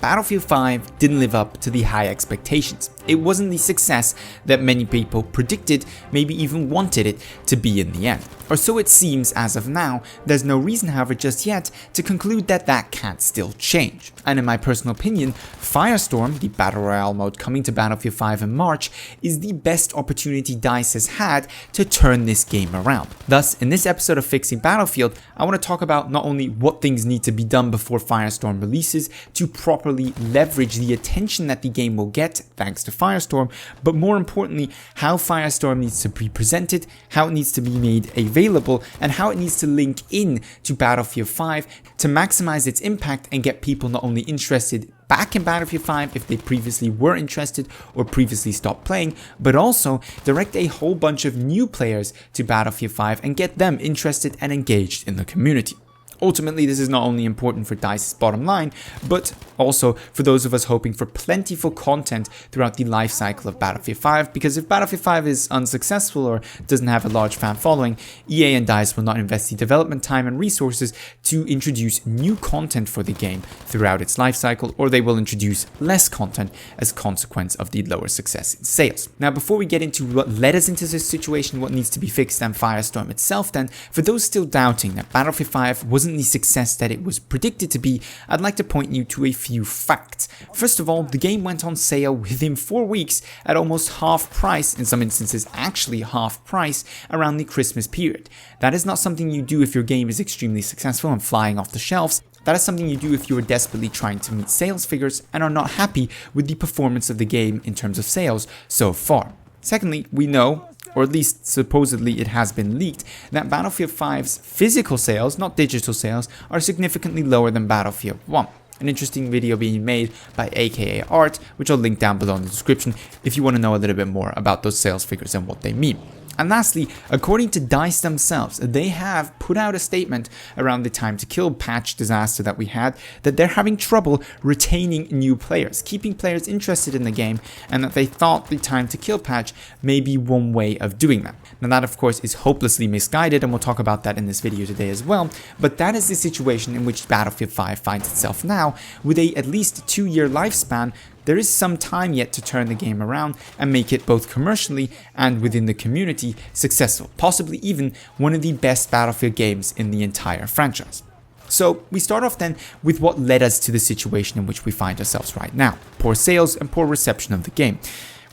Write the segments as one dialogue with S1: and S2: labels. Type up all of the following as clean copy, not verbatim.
S1: Battlefield 5 didn't live up to the high expectations. It wasn't the success that many people predicted, maybe even wanted it to be in the end. Or so it seems as of now. There's no reason, however, just yet to conclude that that can't still change. And in my personal opinion, Firestorm, the Battle Royale mode coming to Battlefield 5 in March, is the best opportunity DICE has had to turn this game around. Thus, in this episode of Fixing Battlefield, I want to talk about not only what things need to be done before Firestorm releases to properly leverage the attention that the game will get thanks to Firestorm, but more importantly, how Firestorm needs to be presented, how it needs to be made available, and how it needs to link in to Battlefield 5 to maximize its impact and get people not only interested back in Battlefield 5 if they previously were interested or previously stopped playing, but also direct a whole bunch of new players to Battlefield 5 and get them interested and engaged in the community. Ultimately, this is not only important for DICE's bottom line, but also for those of us hoping for plentiful content throughout the life cycle of Battlefield 5, because if Battlefield 5 is unsuccessful or doesn't have a large fan following, EA and DICE will not invest the development time and resources to introduce new content for the game throughout its life cycle, or they will introduce less content as a consequence of the lower success in sales. Now, before we get into what led us into this situation, what needs to be fixed, and Firestorm itself, then, for those still doubting that Battlefield 5 wasn't the success that it was predicted to be, I'd like to point you to a few facts. First of all, the game went on sale within 4 weeks at almost half price, in some instances actually half price, around the Christmas period. That is not something you do if your game is extremely successful and flying off the shelves. That is something you do if you are desperately trying to meet sales figures and are not happy with the performance of the game in terms of sales so far. Secondly, we know, or at least supposedly it has been leaked, that Battlefield 5's physical sales, not digital sales, are significantly lower than Battlefield 1. An interesting video being made by aka Art, which I'll link down below in the description if you want to know a little bit more about those sales figures and what they mean. And lastly, according to DICE themselves, they have put out a statement around the time to kill patch disaster that we had, that they're having trouble retaining new players, keeping players interested in the game, and that they thought the time to kill patch may be one way of doing that. Now that of course is hopelessly misguided, and we'll talk about that in this video today as well, but that is the situation in which Battlefield 5 finds itself now, with a at least 2-year lifespan. There is some time yet to turn the game around and make it both commercially and within the community successful, possibly even one of the best Battlefield games in the entire franchise. So we start off then with what led us to the situation in which we find ourselves right now: poor sales and poor reception of the game.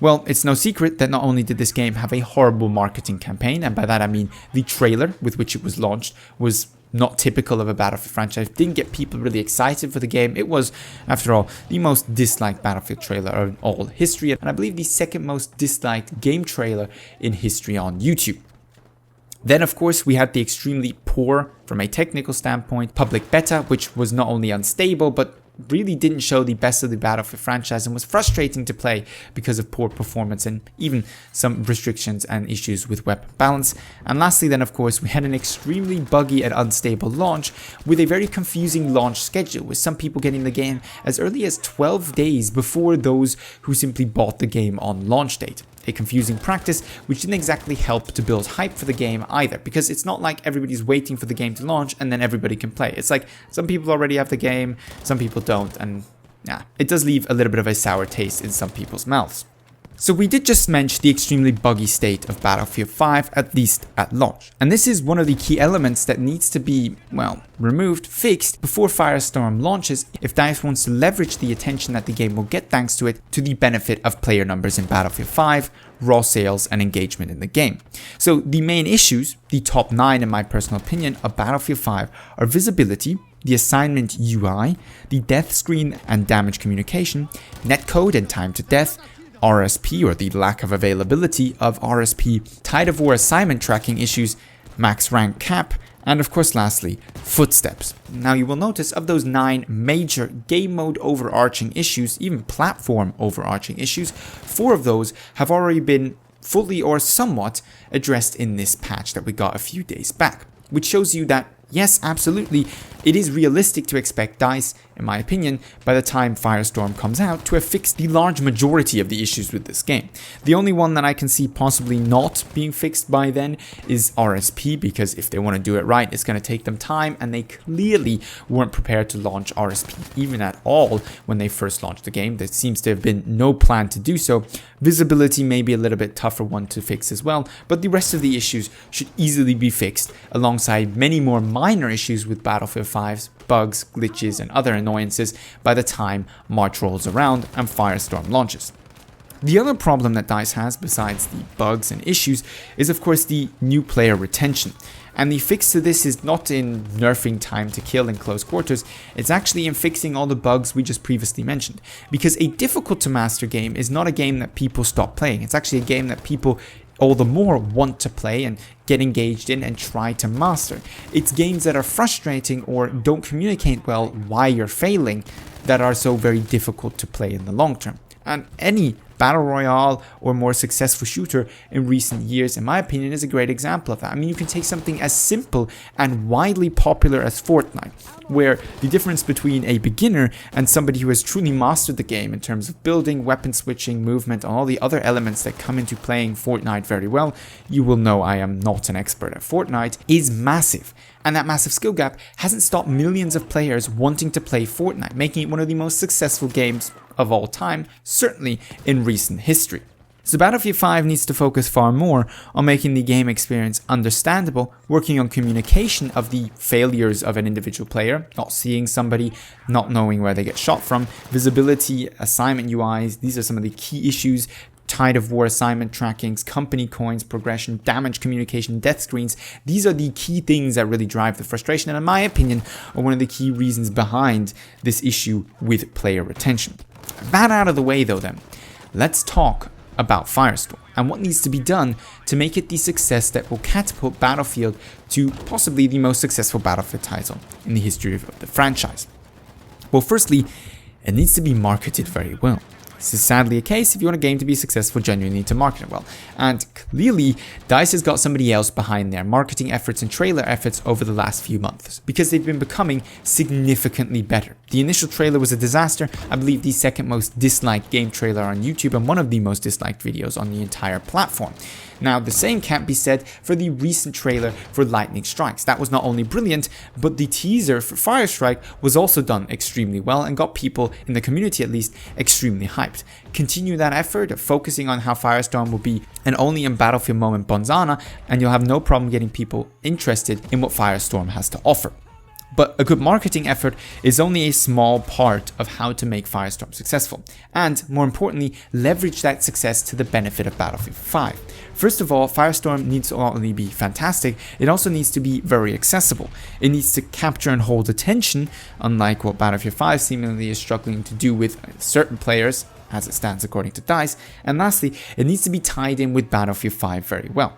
S1: Well, it's no secret that not only did this game have a horrible marketing campaign, and by that I mean the trailer with which it was launched was not typical of a Battlefield franchise, didn't get people really excited for the game. It was, after all, the most disliked Battlefield trailer in all history, and I believe the second most disliked game trailer in history on YouTube. Then of course we had the extremely poor, from a technical standpoint, public beta, which was not only unstable but really didn't show the best of the Battlefield franchise and was frustrating to play because of poor performance and even some restrictions and issues with weapon balance. And lastly then of course we had an extremely buggy and unstable launch with a very confusing launch schedule, with some people getting the game as early as 12 days before those who simply bought the game on launch date. A confusing practice which didn't exactly help to build hype for the game either, because it's not like everybody's waiting for the game to launch and then everybody can play. It's like some people already have the game, some people don't, and yeah, it does leave a little bit of a sour taste in some people's mouths. So we did just mention the extremely buggy state of Battlefield 5, at least at launch. And this is one of the key elements that needs to be, well, removed, fixed, before Firestorm launches, if DICE wants to leverage the attention that the game will get thanks to it to the benefit of player numbers in Battlefield 5, raw sales, and engagement in the game. So the main issues, the top 9 in my personal opinion, of Battlefield 5 are visibility, the assignment UI, the death screen and damage communication, netcode and time to death, RSP, or the lack of availability of RSP, tide of war assignment tracking issues, max rank cap, and of course lastly, footsteps. Now you will notice of those 9 major game mode overarching issues, even platform overarching issues, 4 of those have already been fully or somewhat addressed in this patch that we got a few days back, which shows you that yes, absolutely, It is realistic to expect DICE, in my opinion, by the time Firestorm comes out, to have fixed the large majority of the issues with this game. The only one that I can see possibly not being fixed by then is RSP, because if they want to do it right, it's going to take them time, and they clearly weren't prepared to launch RSP even at all when they first launched the game. There seems to have been no plan to do so. Visibility may be a little bit tougher one to fix as well, but the rest of the issues should easily be fixed, alongside many more minor issues with Battlefield 5's bugs, glitches, and other annoyances by the time March rolls around and Firestorm launches. The other problem that DICE has, besides the bugs and issues, is of course the new player retention. And the fix to this is not in nerfing time to kill in close quarters, it's actually in fixing all the bugs we just previously mentioned. Because a difficult to master game is not a game that people stop playing, it's actually a game that people all the more want to play and get engaged in and try to master. It's games that are frustrating or don't communicate well why you're failing that are so very difficult to play in the long term. And any Battle Royale or more successful shooter in recent years, in my opinion, is a great example of that. I mean, you can take something as simple and widely popular as Fortnite, where the difference between a beginner and somebody who has truly mastered the game in terms of building, weapon switching, movement, and all the other elements that come into playing Fortnite very well, you will know I am not an expert at Fortnite, is massive. And that massive skill gap hasn't stopped millions of players wanting to play Fortnite, making it one of the most successful games of all time, certainly in recent history. So Battlefield 5 needs to focus far more on making the game experience understandable, working on communication of the failures of an individual player, not seeing somebody, not knowing where they get shot from, visibility, assignment UIs, these are some of the key issues. Tide of War assignment trackings, company coins, progression, damage communication, death screens. These are the key things that really drive the frustration, and in my opinion are one of the key reasons behind this issue with player retention. That out of the way though then, let's talk about Firestorm and what needs to be done to make it the success that will catapult Battlefield to possibly the most successful Battlefield title in the history of the franchise. Well, firstly, it needs to be marketed very well. This is sadly a case if you want a game to be successful, genuinely need to market it well. And clearly, DICE has got somebody else behind their marketing efforts and trailer efforts over the last few months, because they've been becoming significantly better. The initial trailer was a disaster, I believe the second most disliked game trailer on YouTube and one of the most disliked videos on the entire platform. Now, the same can't be said for the recent trailer for Lightning Strikes. That was not only brilliant, but the teaser for Firestrike was also done extremely well and got people, in the community at least, extremely hyped. Continue that effort of focusing on how Firestorm will be an only in Battlefield moment bonzana, and you'll have no problem getting people interested in what Firestorm has to offer. But a good marketing effort is only a small part of how to make Firestorm successful, and more importantly, leverage that success to the benefit of Battlefield 5. First of all, Firestorm needs to not only be fantastic, it also needs to be very accessible. It needs to capture and hold attention, unlike what Battlefield 5 seemingly is struggling to do with certain players, as it stands according to DICE. And lastly, it needs to be tied in with Battlefield 5 very well.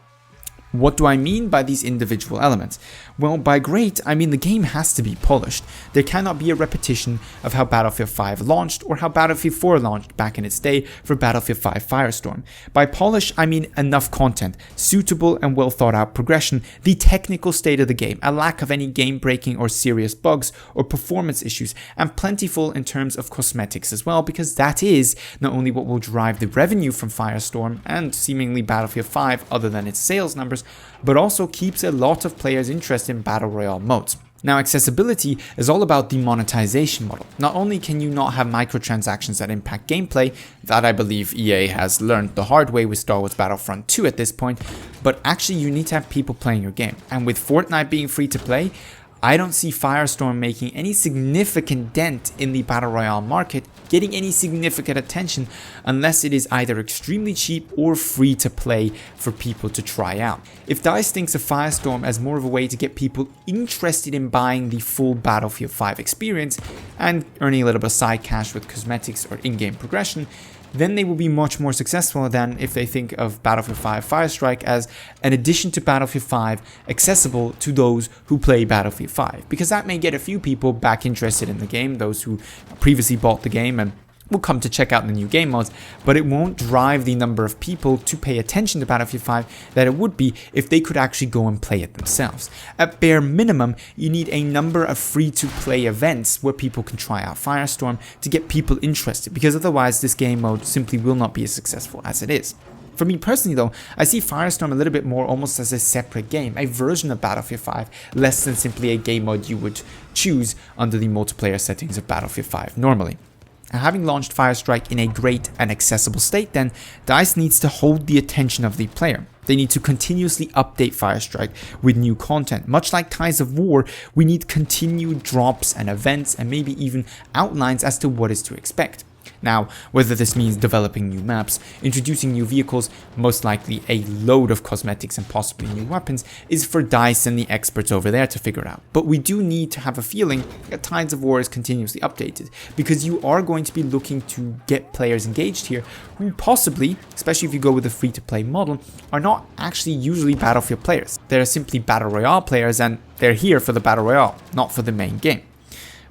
S1: What do I mean by these individual elements? Well, by great, I mean the game has to be polished. There cannot be a repetition of how Battlefield 5 launched or how Battlefield 4 launched back in its day for Battlefield 5 Firestorm. By polish, I mean enough content, suitable and well thought out progression, the technical state of the game, a lack of any game breaking or serious bugs or performance issues, and plentiful in terms of cosmetics as well, because that is not only what will drive the revenue from Firestorm and seemingly Battlefield 5 other than its sales numbers, but also keeps a lot of players interested in Battle Royale modes. Now, accessibility is all about the monetization model. Not only can you not have microtransactions that impact gameplay, that I believe EA has learned the hard way with Star Wars Battlefront 2 at this point, but actually you need to have people playing your game. And with Fortnite being free to play, I don't see Firestorm making any significant dent in the Battle Royale market, getting any significant attention, unless it is either extremely cheap or free to play for people to try out. If DICE thinks of Firestorm as more of a way to get people interested in buying the full Battlefield 5 experience and earning a little bit of side cash with cosmetics or in-game progression, then they will be much more successful than if they think of Battlefield 5 Firestrike as an addition to Battlefield 5 accessible to those who play Battlefield 5, because that may get a few people back interested in the game, those who previously bought the game and will come to check out the new game modes, but it won't drive the number of people to pay attention to Battlefield 5 that it would be if they could actually go and play it themselves. At bare minimum, you need a number of free-to-play events where people can try out Firestorm to get people interested, because otherwise this game mode simply will not be as successful as it is. For me personally though, I see Firestorm a little bit more almost as a separate game, a version of Battlefield 5, less than simply a game mode you would choose under the multiplayer settings of Battlefield 5 normally. And having launched Firestrike in a great and accessible state then, DICE needs to hold the attention of the player. They need to continuously update Firestrike with new content. Much like Ties of War, we need continued drops and events and maybe even outlines as to what is to expect. Now, whether this means developing new maps, introducing new vehicles, most likely a load of cosmetics and possibly new weapons, is for DICE and the experts over there to figure out. But we do need to have a feeling that Tides of War is continuously updated, because you are going to be looking to get players engaged here who possibly, especially if you go with a free-to-play model, are not actually usually Battlefield players. They're simply Battle Royale players, and they're here for the Battle Royale, not for the main game.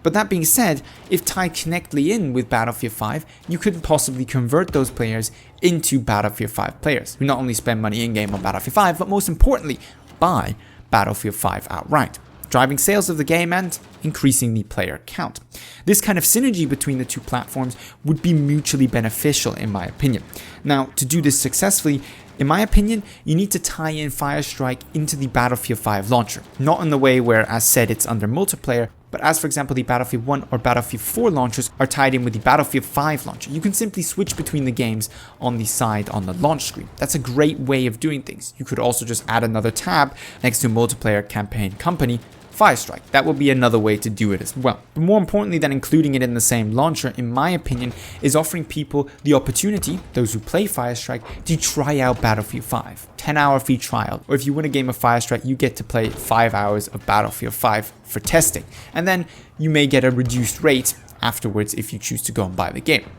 S1: But that being said, if tied connectly in with Battlefield 5, you could possibly convert those players into Battlefield 5 players, who not only spend money in-game on Battlefield 5, but most importantly, buy Battlefield 5 outright, driving sales of the game and increasing the player count. This kind of synergy between the two platforms would be mutually beneficial in my opinion. Now, to do this successfully, in my opinion, you need to tie in Firestrike into the Battlefield 5 launcher, not in the way where, as said, it's under multiplayer, but as for example the Battlefield 1 or Battlefield 4 launchers are tied in with the Battlefield 5 launcher. You can simply switch between the games on the side on the launch screen. That's a great way of doing things. You could also just add another tab next to multiplayer campaign company Firestrike. That would be another way to do it as well. But more importantly than including it in the same launcher, in my opinion, is offering people the opportunity, those who play Firestrike, to try out Battlefield 5. 10-hour free trial, or if you win a game of Firestrike, you get to play 5 hours of Battlefield 5 for testing. And then you may get a reduced rate afterwards if you choose to go and buy the game.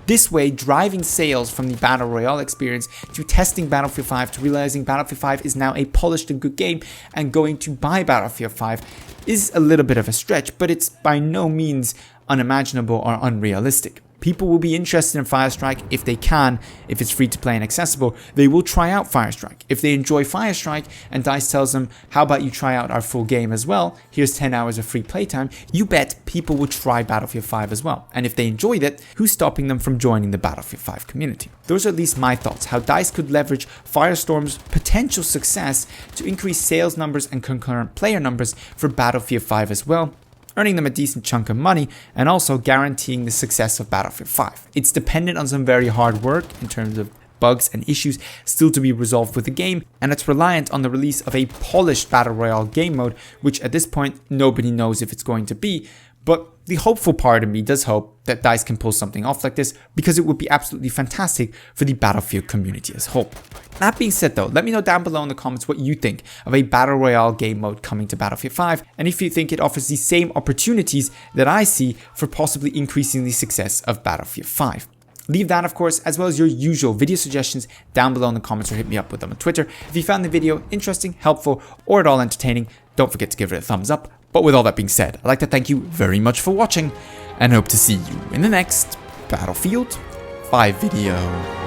S1: This way, driving sales from the Battle Royale experience to testing Battlefield 5 to realizing Battlefield 5 is now a polished and good game and going to buy Battlefield 5 is a little bit of a stretch, but it's by no means unimaginable or unrealistic. People will be interested in Firestrike if they can, if it's free to play and accessible, they will try out Firestrike. If they enjoy Firestrike and DICE tells them, how about you try out our full game as well, here's 10 hours of free playtime, you bet people will try Battlefield 5 as well. And if they enjoyed it, who's stopping them from joining the Battlefield 5 community? Those are at least my thoughts, how DICE could leverage Firestorm's potential success to increase sales numbers and concurrent player numbers for Battlefield 5 as well, earning them a decent chunk of money and also guaranteeing the success of Battlefield 5. It's dependent on some very hard work in terms of bugs and issues still to be resolved with the game, and it's reliant on the release of a polished Battle Royale game mode, which at this point nobody knows if it's going to be, but the hopeful part of me does hope that DICE can pull something off like this, because it would be absolutely fantastic for the Battlefield community as a whole. That being said though, let me know down below in the comments what you think of a Battle Royale game mode coming to Battlefield 5, and if you think it offers the same opportunities that I see for possibly increasing the success of Battlefield 5. Leave that, of course, as well as your usual video suggestions down below in the comments, or hit me up with them on Twitter. If you found the video interesting, helpful, or at all entertaining, don't forget to give it a thumbs up. But with all that being said, I'd like to thank you very much for watching, and hope to see you in the next Battlefield 5 video.